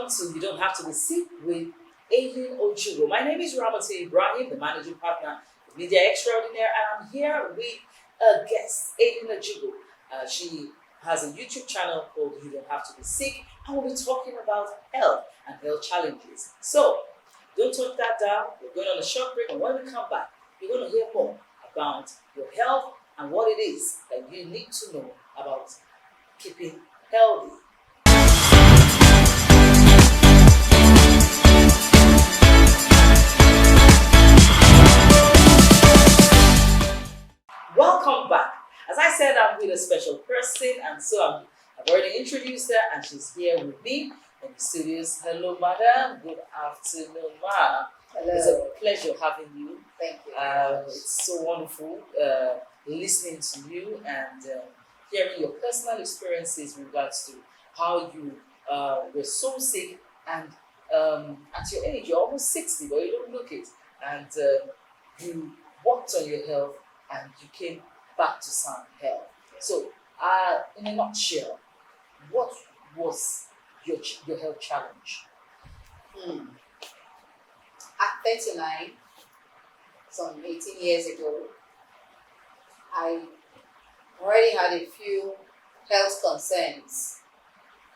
welcome to You Don't Have to Be Sick with ADELINEOjigho. My name is Ramati Ibrahim, the managing partner of Media Extraordinaire, and I'm here with a guest, ADELINEOjigho. She has a YouTube channel called You Don't Have to Be Sick, and we'll be talking about health and health challenges. So, don't touch that down. We're going on a short break, and when we come back, you're going to hear more about your health and what it is that you need to know about keeping healthy. Welcome back. As I said, I'm with a special person, and so I've already introduced her, and she's here with me in the studios. Hello, madam. Good afternoon, ma. Hello. It's a pleasure having you. Thank you. It's so wonderful listening to you and hearing your personal experiences in regards to how you were so sick, and at your age, you're almost 60, but you don't look it, and you worked on your health and you came back to sound health. So, in a nutshell, what was your health challenge? At 39, some 18 years ago, I already had a few health concerns.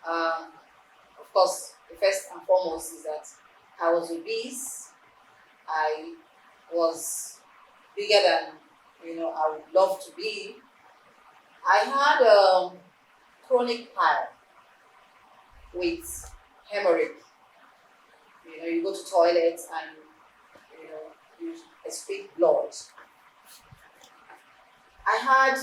Of course, the first and foremost is that I was obese. I was bigger than I would love to be. I had chronic pile with hemorrhage. You go to toilet and you excrete blood. I had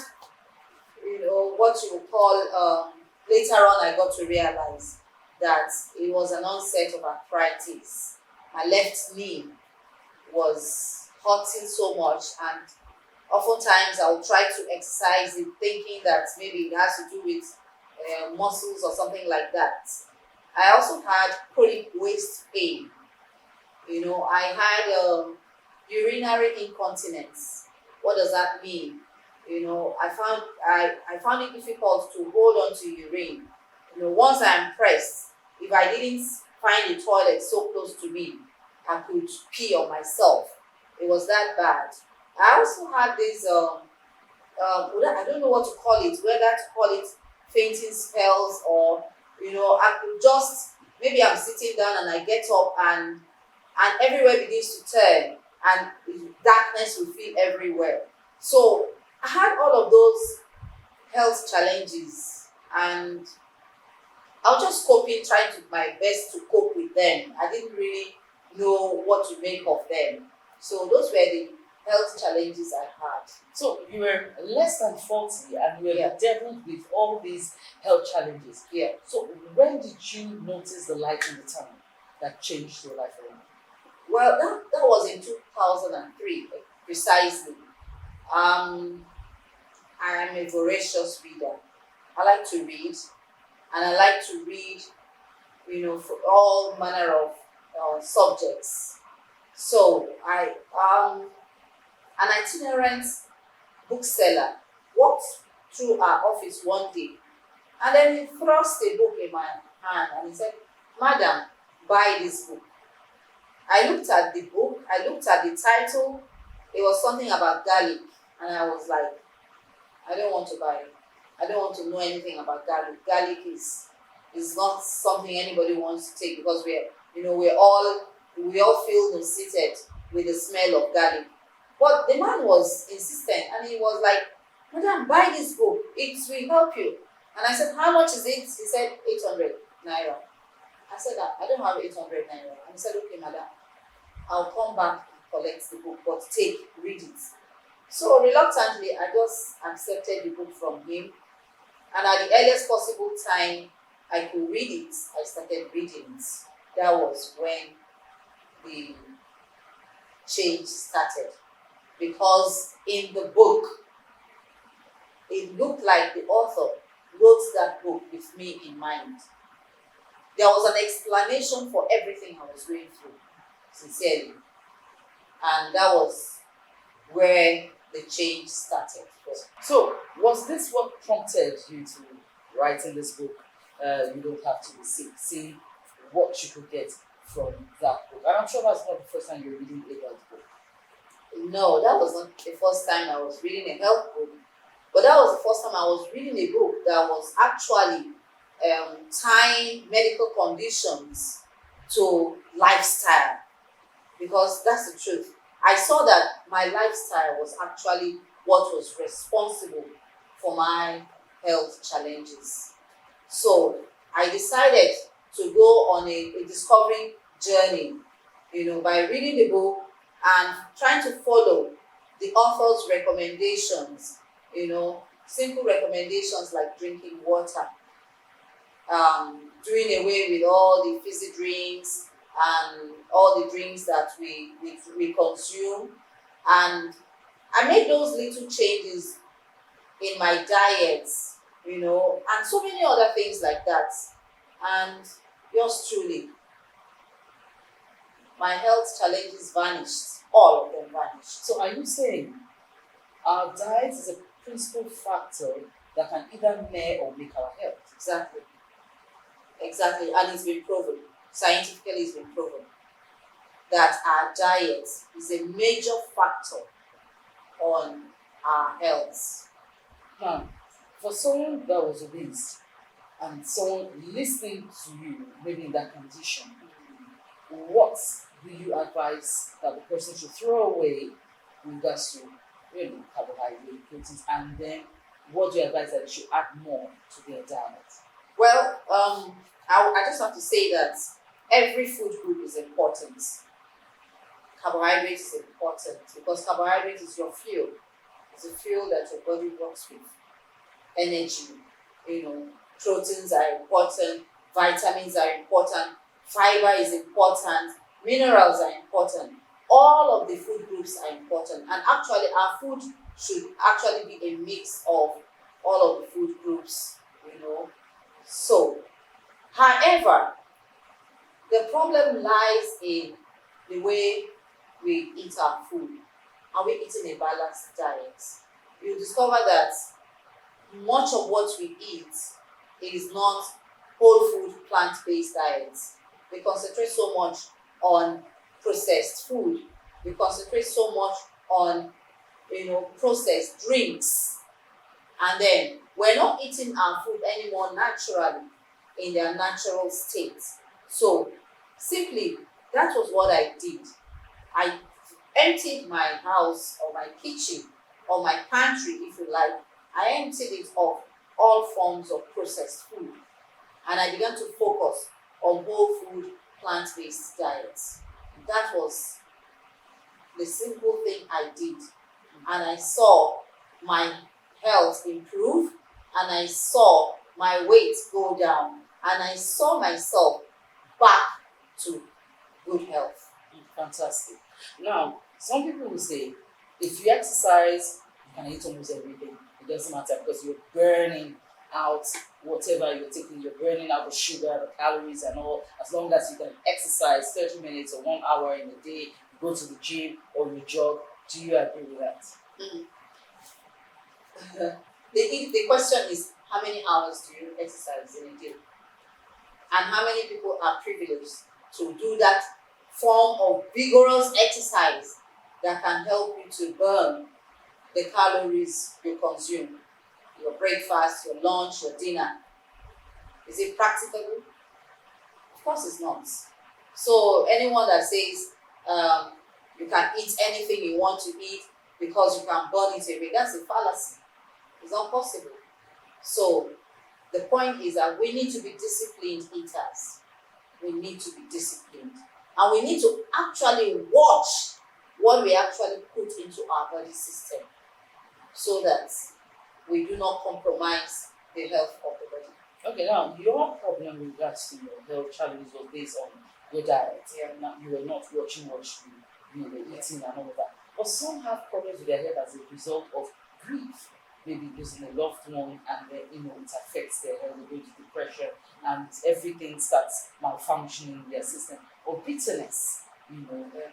what you would call later on I got to realize that it was an onset of arthritis. My left knee was hurting so much, and oftentimes I will try to exercise it thinking that maybe it has to do with muscles or something like that. I also had chronic waist pain. I had urinary incontinence. What does that mean? I found it difficult to hold on to urine. Once I'm pressed, if I didn't find a toilet so close to me, I could pee on myself. It was that bad. I also had this, I don't know what to call it, whether to call it fainting spells or, I could just, maybe I'm sitting down and I get up and everywhere begins to turn and darkness will fill everywhere. So I had all of those health challenges, and I was just coping, trying to my best to cope with them. I didn't really know what to make of them. So those were the health challenges I had. So you were less than 40 and you were Yeah. bedeviled with all these health challenges. Yeah. So when did you notice the light in the tunnel that changed your life around? Well, that was in 2003, precisely. I am a voracious reader. I like to read, and I like to read, for all manner of subjects. So I an itinerant bookseller walked through our office one day, and then he thrust a book in my hand and he said, "Madam, buy this book." I looked at the book, I looked at the title. It was something about garlic, and I was like, I don't want to buy it. I don't want to know anything about garlic. Garlic is not something anybody wants to take, because we all feel nauseated with the smell of garlic. But the man was insistent, and he was like, "Madam, buy this book. It will help you." And I said, "How much is it?" He said, 800 naira. I said, "I don't have 800 naira." And he said, "Okay, madam, I'll come back and collect the book, but read it." So reluctantly, I just accepted the book from him. And at the earliest possible time I could read it, I started reading it. That was when the change started. Because in the book, it looked like the author wrote that book with me in mind. There was an explanation for everything I was going through, sincerely. And that was where the change started. So was this what prompted you to write in this book, You Don't Have to Be Sick? See what you could get from that book. And I'm sure that's not the first time you're reading a health book. No, that was not the first time I was reading a health book, but that was the first time I was reading a book that was actually tying medical conditions to lifestyle, because that's the truth. I saw that my lifestyle was actually what was responsible for my health challenges. So I decided to go on a discovering journey, by reading the book and trying to follow the author's recommendations, simple recommendations like drinking water, doing away with all the fizzy drinks and all the drinks that we consume. And I made those little changes in my diet, and so many other things like that. And yours truly, my health challenges vanished. All of them vanished. So are you saying our diet is a principal factor that can either make or make our health? Exactly. Exactly. And it's been proven, scientifically it's been proven, that our diet is a major factor on our health. Now, for someone that was obese and someone listening to you, maybe in that condition, what do you advise that the person should throw away with regards to carbohydrate, proteins, and then what do you advise that they should add more to their diet? Well, I just have to say that every food group is important. Carbohydrate is important because carbohydrate is your fuel. It's a fuel that your body works with. Energy, proteins are important, vitamins are important, fiber is important, minerals are important. All of the food groups are important, and actually our food should actually be a mix of all of the food groups, So, however, the problem lies in the way we eat our food. Are we eating a balanced diet? You discover that much of what we eat is not whole food, plant-based diets. We concentrate so much on processed food. We concentrate so much on, processed drinks. And then we're not eating our food anymore naturally in their natural state. So simply, that was what I did. I emptied my house or my kitchen or my pantry, if you like. I emptied it of all forms of processed food. And I began to focus on whole food, plant-based diets. That was the simple thing I did. And I saw my health improve, and I saw my weight go down, and I saw myself back to good health. Fantastic. Now, some people will say, if you exercise, you can eat almost everything. It doesn't matter because you're burning out whatever you're taking. You're burning out the sugar, the calories, and all. As long as you can exercise 30 minutes or 1 hour in a day, you go to the gym or you jog. Do you agree with that? The question is, how many hours do you exercise in a day? And how many people are privileged to do that form of vigorous exercise that can help you to burn the calories you consume? Your breakfast, your lunch, your dinner. Is it practicable? Of course it's not. So anyone that says you can eat anything you want to eat because you can burn it away, that's a fallacy. It's not possible. So the point is that we need to be disciplined eaters. We need to be disciplined. And we need to actually watch what we actually put into our body system so that we do not compromise the health of the body. Okay, now your problem with regards to your health challenges was based on your diet. Yeah. Now, you were not watching what you were eating and all of that. But some have problems with their health as a result of grief. Maybe losing a loved one, and then it affects their health, they go to depression, and everything starts malfunctioning in their system. Or bitterness,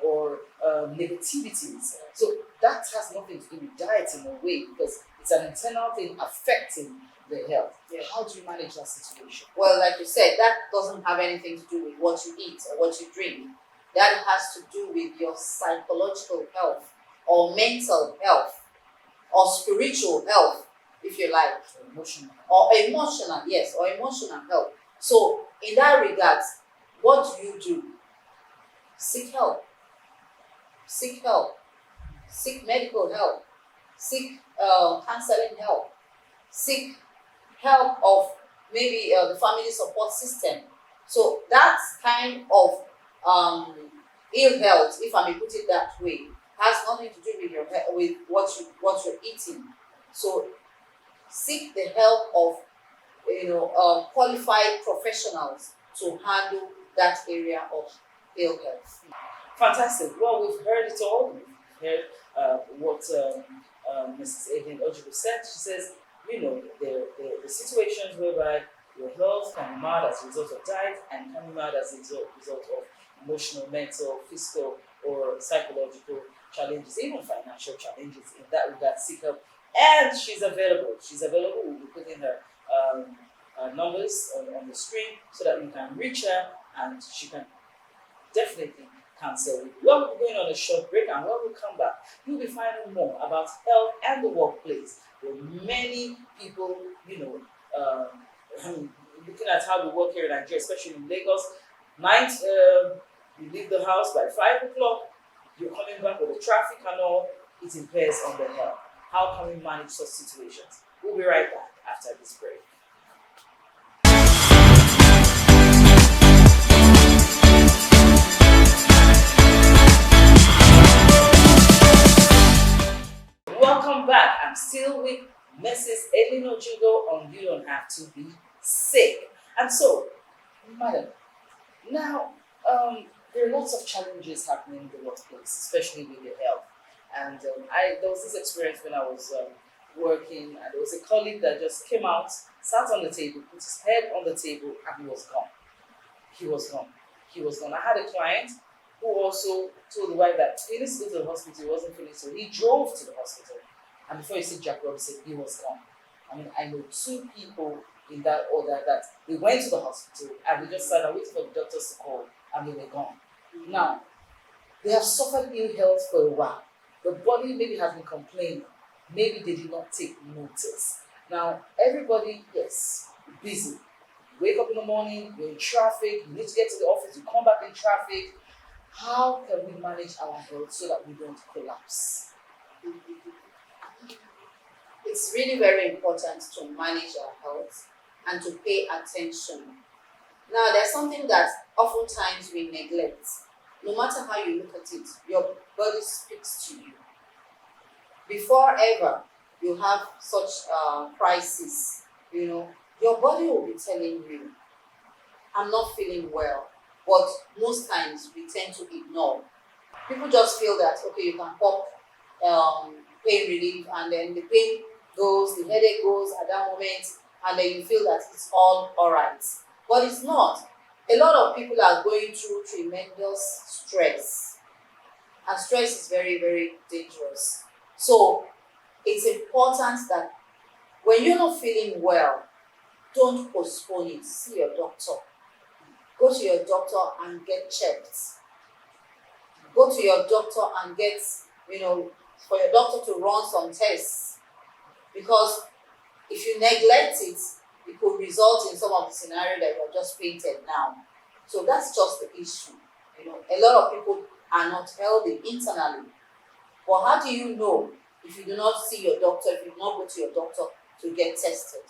or negativities. So that has nothing to do with diet in a way, because it's an internal thing affecting the health. Yeah. How do you manage that situation? Well, like you said, that doesn't have anything to do with what you eat or what you drink. That has to do with your psychological health or mental health or spiritual health, if you like. Emotional. Or emotional, yes, or emotional health. So in that regard, what do? Seek help. Seek help. Seek medical help. Seek counseling help. Seek help of maybe the family support system. So that kind of ill health, if I may put it that way, has nothing to do with your with what you're eating. So seek the help of qualified professionals to handle that area of ill health. Fantastic. Well, we've heard it all. We've heard what Mrs. ADELINEOjigho said. She says, the situations whereby your health can be marred as a result of diet and can be marred as a result of emotional, mental, physical, or psychological challenges, even financial challenges. In that regard, seek help. And she's available. She's available. We'll be putting her numbers on the screen so that you can reach her and she can definitely counsel with you. Well, we're going on a short break, and when we come back, you'll be finding more about health and the workplace. There are many people, looking at how we work here in Nigeria, especially in Lagos. You leave the house by 5 o'clock, you're coming back with the traffic and all, it impairs on the health. How can we manage such situations? We'll be right back after this break. Welcome back. I'm still with Mrs. ADELINEOjigho on You Don't Have to Be Sick. And so, madam, now there are lots of challenges happening in the workplace, especially with your health. And there was this experience when I was working, and there was a colleague that just came out, sat on the table, put his head on the table, and he was gone. He was gone. He was gone. I had a client who also told the wife that he needs to go to the hospital, he wasn't feeling so. He drove to the hospital, and before you see Jack Robinson, he was gone. I mean, I know 2 people in that order that they went to the hospital and they just sat and waited for the doctors to call, and they were gone. Now, they have suffered ill health for a while. The body maybe has been complaining. Maybe they did not take notice. Now, everybody, yes, busy. You wake up in the morning, you're in traffic, you need to get to the office, you come back in traffic. How can we manage our health so that we don't collapse? It's really very important to manage our health and to pay attention. Now, there's something that oftentimes we neglect. No matter how you look at it, your body speaks to you. Before ever you have such crisis, your body will be telling you, I'm not feeling well. But most times we tend to ignore. People just feel that, okay, you can pop pain relief, and then the pain goes, the headache goes at that moment, and then you feel that it's all right. But it's not. A lot of people are going through tremendous stress, and stress is very, very dangerous. So it's important that when you're not feeling well, don't postpone it. See your doctor. Go to your doctor and get checked. Go to your doctor and get, for your doctor to run some tests. Because if you neglect it, it could result in some of the scenario that you have just painted now. So that's just the issue. A lot of people are not healthy internally. But how do you know if you do not see your doctor, if you do not go to your doctor to get tested?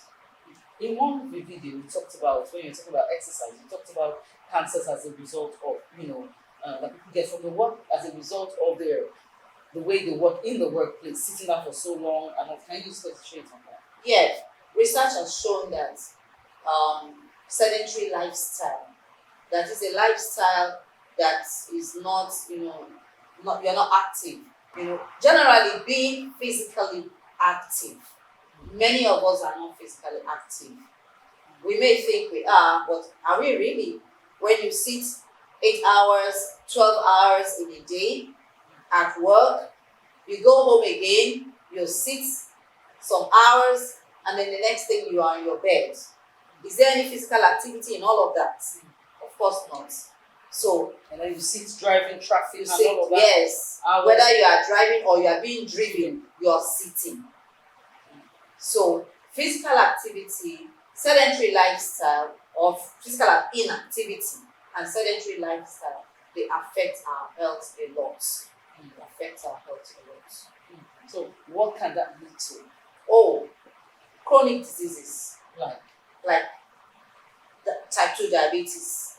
In one video, we talked about, when you're talking about exercise, you talked about cancers as a result of, that people get from the work as a result of the way they work in the workplace, sitting down for so long, and can you just concentrate on that? Yeah, research has shown that sedentary lifestyle, that is a lifestyle that is not, you're not active. Generally being physically active. Many of us are not physically active. We may think we are, but are we really? When you sit 8 hours, 12 hours in a day at work, you go home again, you sit some hours, and then the next thing you are on your bed. Is there any physical activity in all of that? Of course not. So And then you sit driving traffic you and sit, all of that. yes, Hours. whether you are driving or you are being driven, you are sitting. So physical activity, sedentary lifestyle, or physical inactivity and sedentary lifestyle, they affect our health a lot. They affect our health a lot. So what can that lead to? Oh, chronic diseases Like the type 2 diabetes.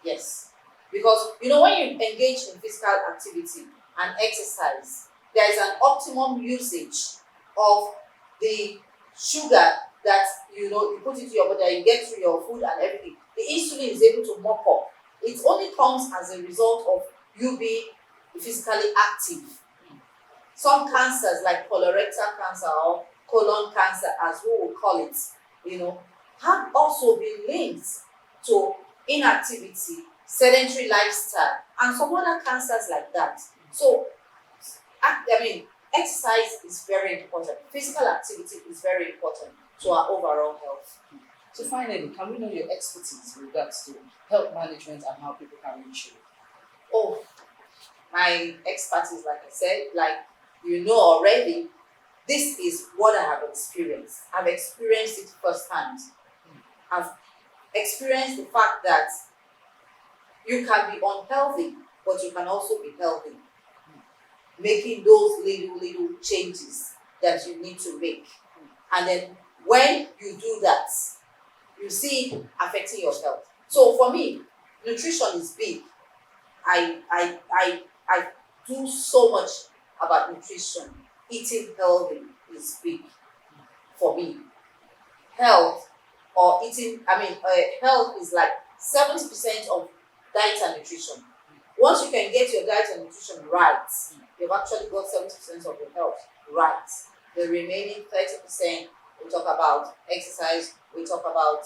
Yes. Because when you engage in physical activity and exercise, there is an optimum usage of the sugar that you put into your body, you get through your food and everything. The insulin is able to mop up. It only comes as a result of you being physically active. Some cancers like colorectal cancer or colon cancer, as we will call it, have also been linked to inactivity, sedentary lifestyle, and some other cancers like that. So, exercise is very important. Physical activity is very important to our overall health. So finally, can we know your expertise with regards to health management and how people can reach you? Oh, my expertise, like I said, already, this is what I have experienced. I've experienced it firsthand. I've experienced the fact that you can be unhealthy, but you can also be healthy. Making those little changes that you need to make. And then when you do that, you see it affecting your health. So for me, nutrition is big. I do so much about nutrition. Eating healthy is big for me. Health or eating, health is like 70% of diet and nutrition. Once you can get your diet and nutrition right, you've actually got 70% of your health right. The remaining 30%, we talk about exercise, we talk about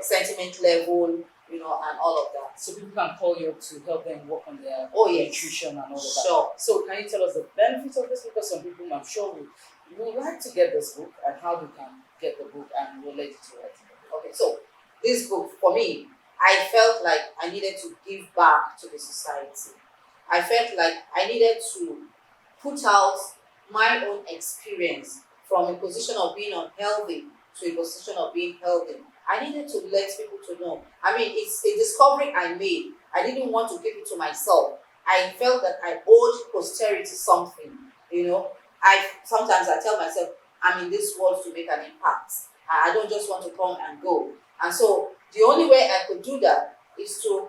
sentiment level, and all of that. So people can call you up to help them work on their Yes. nutrition and all of that. Sure. So can you tell us the benefits of this? Because some people, I'm sure, would like to get this book and how they can get the book and relate to it. Okay, so this book, for me, I felt like I needed to give back to the society. I felt like I needed to put out my own experience from a position of being unhealthy to a position of being healthy. I needed to let people to know. It's a discovery I made. I didn't want to keep it to myself. I felt that I owed posterity something. Sometimes I tell myself, I'm in this world to make an impact. I don't just want to come and go. And so the only way I could do that is to,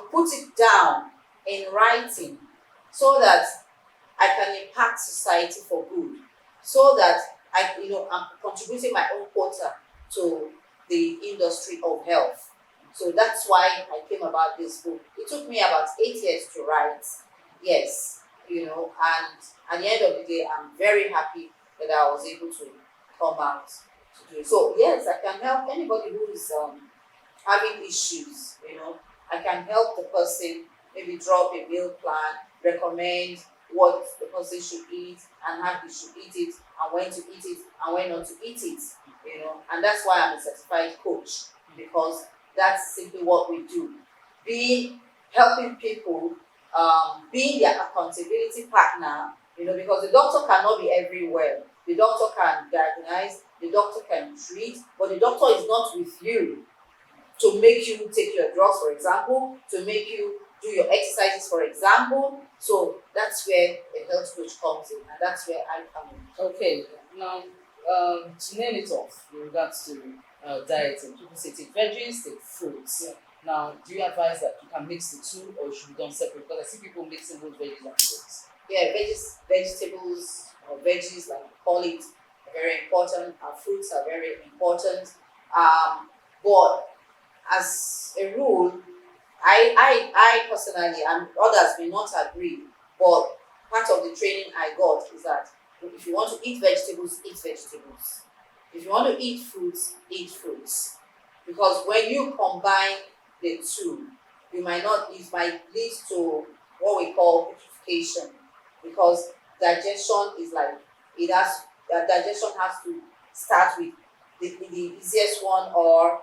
put it down in writing so that I can impact society for good. So that I'm contributing my own quota to the industry of health. So that's why I came about this book. It took me about 8 years to write. Yes, and at the end of the day, I'm very happy that I was able to come out to do it. So yes, I can help anybody who is having issues. I can help the person maybe draw up a meal plan, recommend what the person should eat and how he should eat it and when to eat it and when not to eat it. And that's why I'm a certified coach, because that's simply what we do. Helping people, being their accountability partner, because the doctor cannot be everywhere. The doctor can diagnose, the doctor can treat, but the doctor is not with you to make you take your drugs, for example, to make you do your exercises, for example. So that's where a health coach comes in, and that's where I come in. Okay, now to nail it off with regards to dieting, people say take veggies, take fruits. Yeah. Now, do you advise that you can mix the two or it should be done separate? Because I see people mixing both veggies and fruits. Yeah, vegetables or veggies, like we call it, are very important. Our fruits are very important. But as a rule, I personally, and others may not agree, but part of the training I got is that if you want to eat vegetables, eat vegetables. If you want to eat fruits, eat fruits. Because when you combine the two, it might lead to what we call putrefaction, because digestion is like, it has digestion has to start with the easiest one, or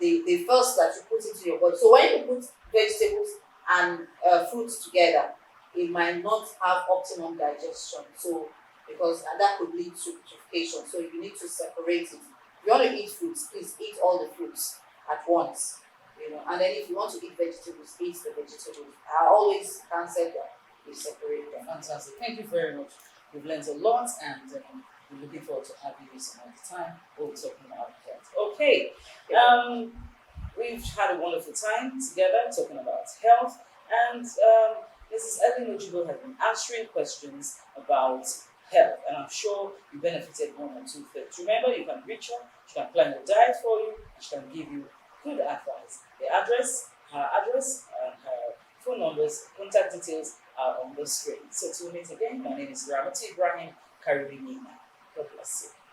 the first that you put into your body. So when you put vegetables and fruits together, it might not have optimum digestion. So because that could lead to putrefaction. So you need to separate it. If you want to eat fruits, please eat all the fruits at once. And then if you want to eat vegetables, eat the vegetables. I always cancel that. You separate them. Fantastic. Thank you very much. We've learned a lot, and we're looking forward to having you some other time. We'll be talking about health. Okay. We've had a wonderful time together talking about health, and Mrs. ADELINEOjigho has been answering questions about health, and I'm sure you benefited one or two things. Remember, you can reach her, she can plan your diet for you, and she can give you good advice. Her address, and her phone numbers, contact details are on the screen. So to meet again, my name is Ramati Ibrahim Karibinina. God bless you.